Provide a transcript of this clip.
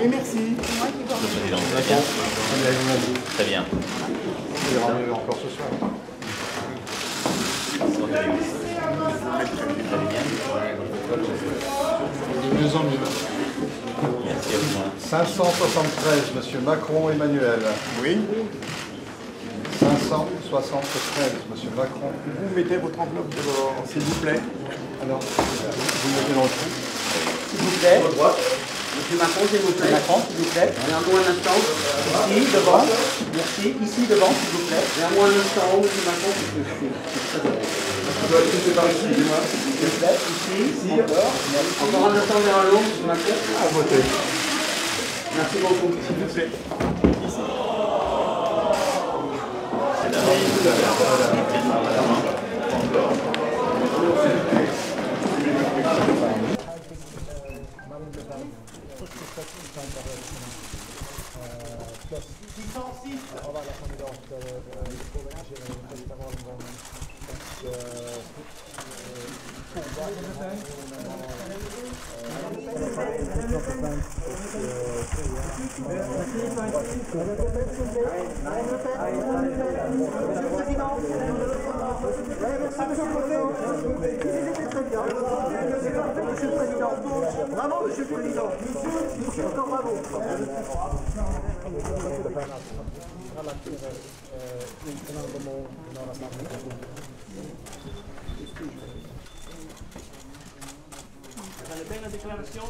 Oui, merci. Président, ça va bien? Très bien. Il ira mieux encore ce soir. Très bien. De mieux en mieux. Merci à vous. 573, Monsieur Macron Emmanuel. Oui. 573, Monsieur Macron. Vous mettez votre enveloppe dehors, s'il vous plaît. Alors, vous mettez dans le trou. S'il vous plaît. À droite. Monsieur Macron, s'il vous plaît. Macron, s'il vous plaît. Regardez-moi un instant. Ici, devant. Merci. Ici, devant, s'il vous plaît. Regardez-moi un instant, monsieur Macron, parce que je suis très heureux. Je dois être par ici, dis-moi. S'il vous plaît. Ici, encore. Encore un instant vers l'eau, monsieur Macron. À voter. Merci beaucoup. S'il vous plaît. Bravo, Monsieur le Président. Monsieur, encore bravo. La déclaration.